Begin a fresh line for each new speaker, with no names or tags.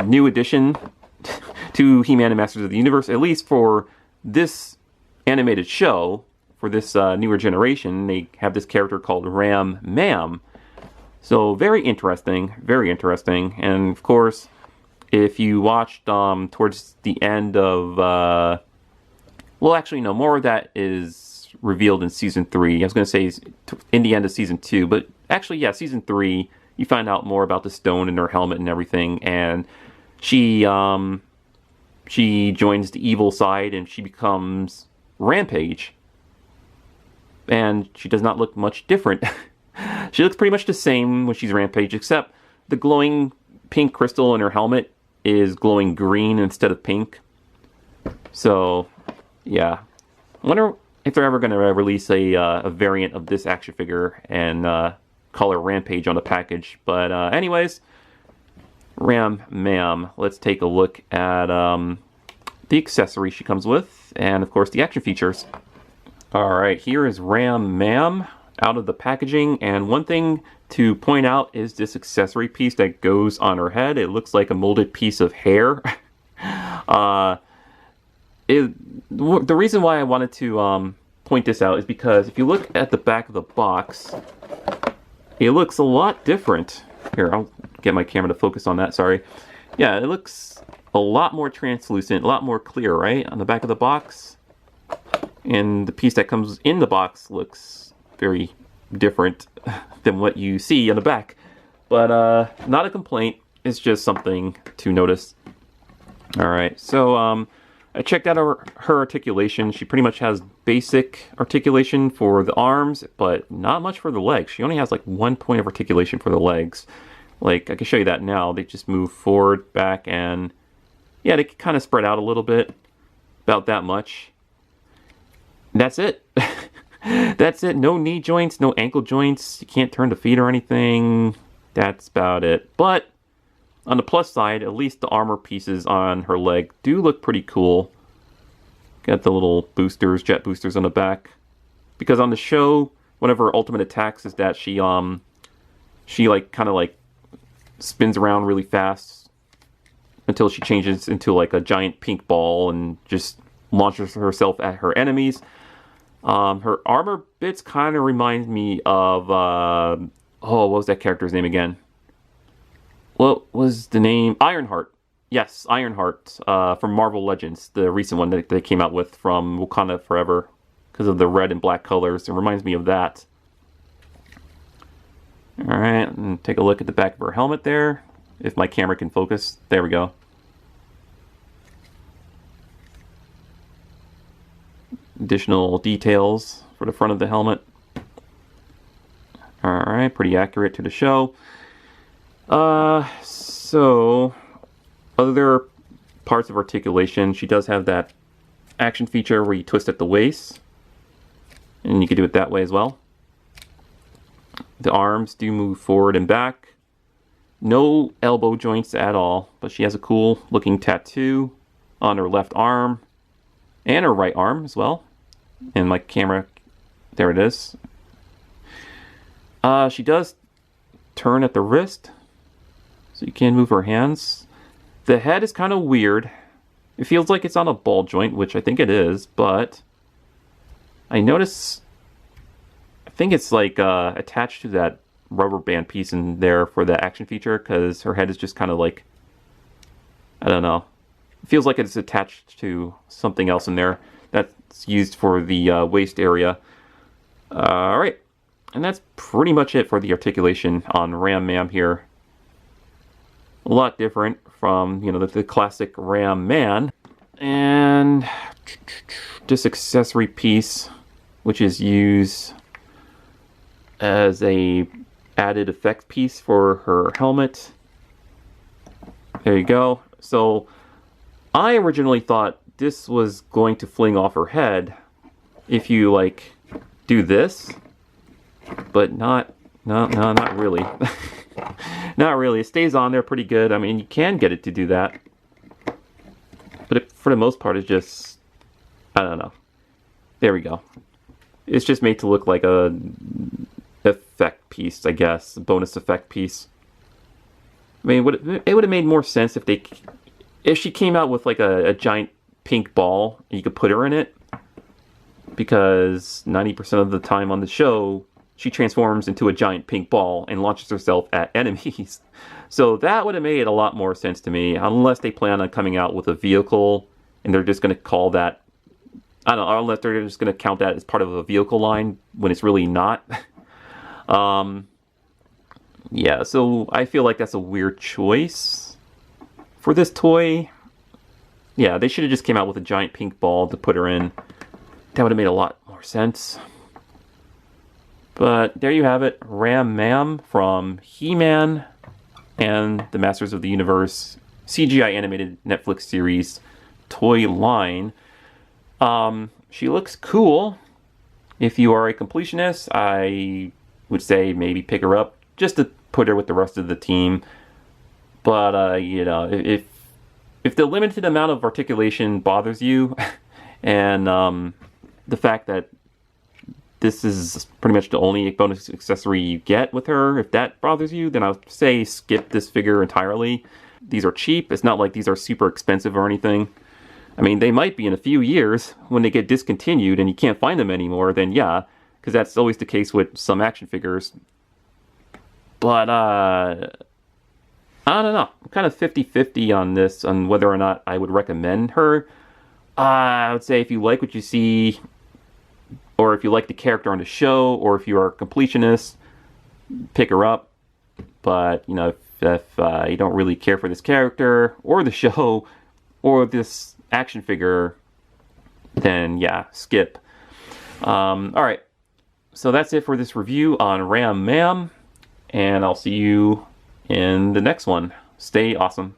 new addition to He-Man and Masters of the Universe, at least for this animated show, for this newer generation. They have this character called Ram Mam. So very interesting, and of course, if you watched towards the end of, well, actually, no, more of that is revealed in Season 3. I was going to say in the end of Season 2, but actually, yeah, Season 3, you find out more about the stone in her helmet and everything, and she joins the evil side, and she becomes Rampage. And she does not look much different. She looks pretty much the same when she's Rampage, except the glowing pink crystal in her helmet is glowing green instead of pink. So, yeah. I wonder if they're ever going to release a variant of this action figure and call her Rampage on the package. But anyways, Ram Mam. Let's take a look at the accessory she comes with, and of course the action features. Alright, here is Ram Mam out of the packaging, and one thing to point out is this accessory piece that goes on her head. It looks like a molded piece of hair. The reason why I wanted to point this out is because if you look at the back of the box, it looks a lot different. Here, I'll get my camera to focus on that, sorry. Yeah, it looks a lot more translucent, a lot more clear, right? On the back of the box. And the piece that comes in the box looks very different than what you see on the back. But not a complaint, it's just something to notice. Alright, so I checked out her articulation. She pretty much has basic articulation for the arms, but not much for the legs. She only has like 1 point of articulation for the legs. Like, I can show you that now. They just move forward, back, and yeah, they kind of spread out a little bit. About that much. That's it. That's it. No knee joints, no ankle joints. You can't turn the feet or anything. That's about it. But on the plus side, at least the armor pieces on her leg do look pretty cool. Got the little boosters, jet boosters on the back. Because on the show, one of her ultimate attacks is that she like kind of like spins around really fast until she changes into like a giant pink ball and just launches herself at her enemies. Her armor bits kind of remind me of, oh, what was that character's name again? What was the name? Ironheart. Yes, Ironheart, from Marvel Legends, the recent one that they came out with from Wakanda Forever, because of the red and black colors. It reminds me of that. Alright, and take a look at the back of her helmet there, if my camera can focus. There we go. Additional details for the front of the helmet. Alright, pretty accurate to the show. So other parts of articulation, she does have that action feature where you twist at the waist, and you can do it that way as well. The arms do move forward and back. No elbow joints at all, but she has a cool looking tattoo on her left arm and her right arm as well. And my camera, there it is. She does turn at the wrist, so you can move her hands. The head is kind of weird. It feels like it's on a ball joint, which I think it is, but I notice, I think it's like attached to that rubber band piece in there for the action feature, because her head is just kind of like, I don't know. It feels like it's attached to something else in there that's used for the waist area. Alright, and that's pretty much it for the articulation on Ram Mam here. A lot different from, you know, the classic Ram Man. And this accessory piece, which is used as a added effect piece for her helmet. There you go. So I originally thought this was going to fling off her head if you like do this, but not really. Not really. It stays on there pretty good. I mean, you can get it to do that, but for the most part, it's just, I don't know. There we go. It's just made to look like a effect piece, I guess, a bonus effect piece. I mean, it would have made more sense if she came out with like a giant pink ball and you could put her in it, because 90% of the time on the show she transforms into a giant pink ball and launches herself at enemies. So that would have made a lot more sense to me, unless they plan on coming out with a vehicle and they're just going to call that, I don't know, unless they're just going to count that as part of a vehicle line when it's really not. Yeah, so I feel like that's a weird choice for this toy. Yeah, they should have just came out with a giant pink ball to put her in. That would have made a lot more sense. But there you have it, Ram Mam from He-Man and the Masters of the Universe CGI animated Netflix series toy line. She looks cool. If you are a completionist, I would say maybe pick her up just to put her with the rest of the team. But you know, if the limited amount of articulation bothers you, and the fact that this is pretty much the only bonus accessory you get with her, if that bothers you, then I would say skip this figure entirely. These are cheap. It's not like these are super expensive or anything. I mean, they might be in a few years when they get discontinued and you can't find them anymore, then yeah, because that's always the case with some action figures. But, I don't know. I'm kind of 50-50 on this, on whether or not I would recommend her. I would say if you like what you see, or if you like the character on the show, or if you are a completionist, pick her up. But, you know, if you don't really care for this character, or the show, or this action figure, then yeah, skip. Alright, so that's it for this review on Ram Mam, and I'll see you in the next one. Stay awesome.